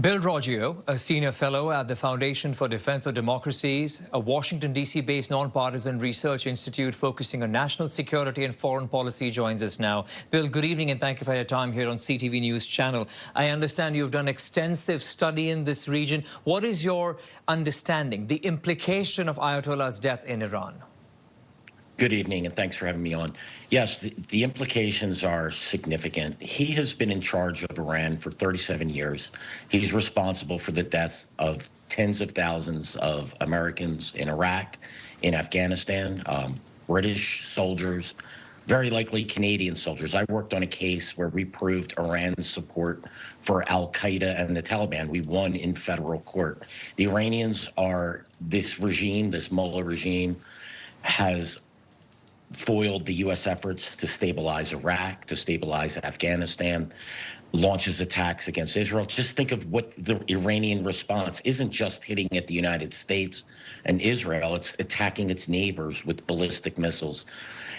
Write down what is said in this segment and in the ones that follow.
Bill Roggio, a senior fellow at the Foundation for Defence of Democracies, a Washington, D.C.-based nonpartisan research institute focusing on national security and foreign policy, joins us now. Bill, good evening and thank you for your time here on CTV News Channel. I understand you've done extensive study in this region. What is your understanding, the implication of Ayatollah's death in Iran? Good evening, and thanks for having me on. Yes, the implications are significant. He has been in charge of Iran for 37 years. He's responsible for the deaths of tens of thousands of Americans in Iraq, in Afghanistan, British soldiers, very likely Canadian soldiers. I worked on a case where we proved Iran's support for al-Qaeda and the Taliban. We won in federal court. The Iranians are, this regime, this Mullah regime, has foiled the U.S. efforts to stabilize Iraq, to stabilize Afghanistan, launches attacks against Israel. Just think of what the Iranian response isn't just hitting at the United States and Israel, it's attacking its neighbors with ballistic missiles.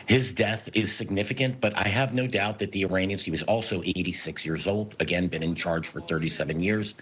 His death is significant, but I have no doubt that the Iranians, he was also 86 years old, again, been in charge for 37 years.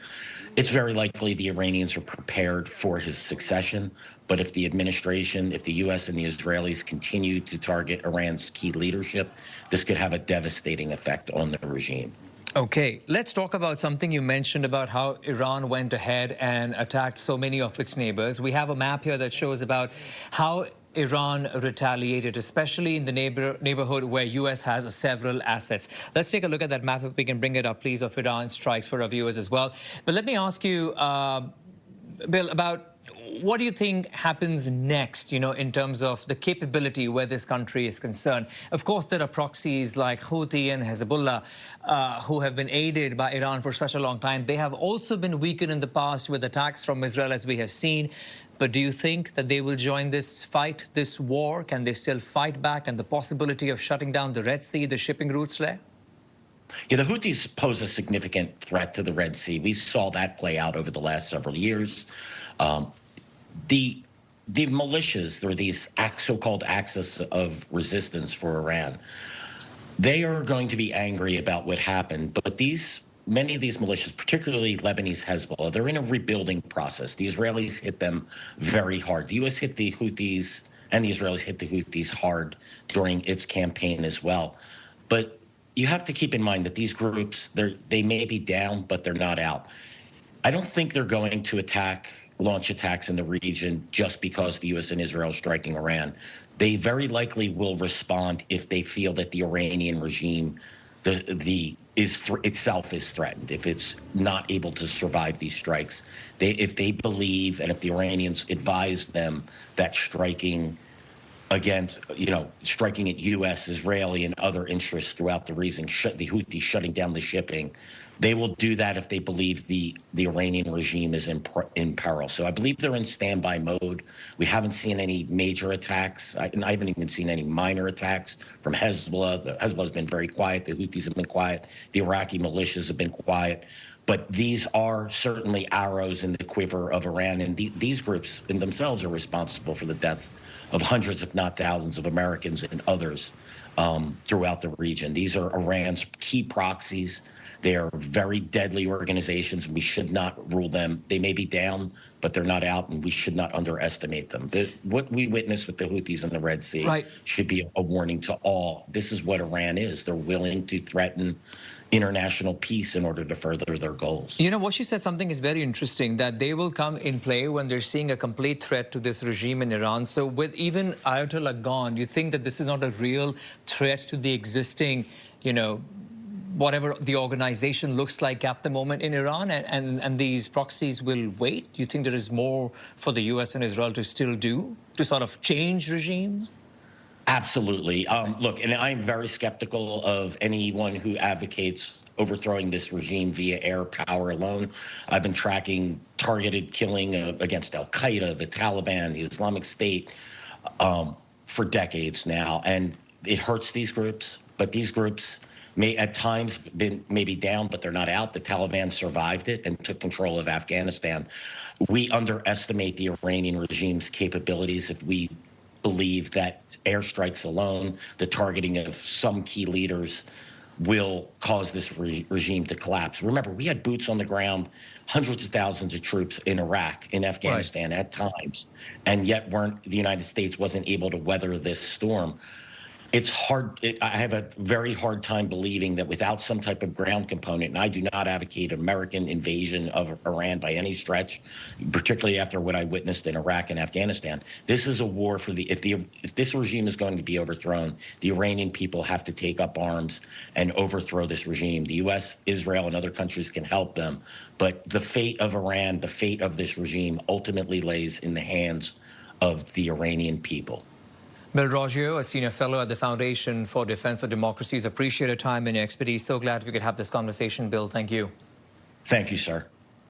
It's very likely the Iranians are prepared for his succession, but if the administration, if the U.S. and the Israelis continue to target Iran's key leadership, this could have a devastating effect on the regime. Okay, let's talk about something you mentioned about how Iran went ahead and attacked so many of its neighbors. We have a map here that shows about how Iran retaliated, especially in the neighborhood where U.S. has several assets. Let's take a look at that map, if we can bring it up, please, of Iran strikes for our viewers as well. But let me ask you, Bill, about what do you think happens next, in terms of the capability where this country is concerned? Of course, there are proxies like Houthi and Hezbollah who have been aided by Iran for such a long time. They have also been weakened in the past with attacks from Israel, as we have seen. But do you think that they will join this fight, this war? Can they still fight back? And the possibility of shutting down the Red Sea, the shipping routes there? Yeah, the Houthis pose a significant threat to the Red Sea. We saw that play out over the last several years. The militias, there are these so-called axis of resistance for Iran. They are going to be angry about what happened, but many of these militias, particularly Lebanese Hezbollah, they're in a rebuilding process. The Israelis hit them very hard. The U.S. hit the Houthis, and the Israelis hit the Houthis hard during its campaign as well. But you have to keep in mind that these groups, they may be down, but they're not out. I don't think they're going to launch attacks in the region just because the U.S. and Israel are striking Iran. They very likely will respond if they feel that the Iranian regime itself is threatened, if it's not able to survive these strikes. If they believe, and if the Iranians advise them that striking against, striking at U.S., Israeli, and other interests throughout the region, the Houthis shutting down the shipping, they will do that if they believe the Iranian regime is in peril. So I believe they're in standby mode. We haven't seen any major attacks. I haven't even seen any minor attacks from Hezbollah. Hezbollah has been very quiet. The Houthis have been quiet. The Iraqi militias have been quiet. But these are certainly arrows in the quiver of Iran. And these groups in themselves are responsible for the death of hundreds, if not thousands, of Americans and others throughout the region. These are Iran's key proxies. They are very deadly organizations. We should not rule them. They may be down, but they're not out, and we should not underestimate them. What we witnessed with the Houthis in the Red Sea should be a warning to all. This is what Iran is. They're willing to threaten international peace in order to further their goals. What she said, something is very interesting, that they will come in play when they're seeing a complete threat to this regime in Iran. So with even Ayatollah gone, you think that this is not a real threat to the existing, whatever the organization looks like at the moment in Iran, and these proxies will wait? Do you think there is more for the U.S. and Israel to still do to sort of change regime? Absolutely. Look, and I'm very skeptical of anyone who advocates overthrowing this regime via air power alone. I've been tracking targeted killing against al-Qaeda, the Taliban, the Islamic State for decades now, and it hurts these groups. But these groups may at times maybe down, but they're not out. The Taliban survived it and took control of Afghanistan. We underestimate the Iranian regime's capabilities if we believe that airstrikes alone, the targeting of some key leaders will cause this regime to collapse. Remember, we had boots on the ground, hundreds of thousands of troops in Iraq, in Afghanistan at times, and yet the United States wasn't able to weather this storm. It's hard. I have a very hard time believing that without some type of ground component, and I do not advocate American invasion of Iran by any stretch, particularly after what I witnessed in Iraq and Afghanistan. This is a war for if this regime is going to be overthrown, the Iranian people have to take up arms and overthrow this regime. The U.S., Israel, and other countries can help them, but the fate of Iran, the fate of this regime, ultimately lays in the hands of the Iranian people. Bill Roggio, a senior fellow at the Foundation for Defence of Democracies. Appreciate your time and your expertise. So glad we could have this conversation, Bill. Thank you. Thank you, sir.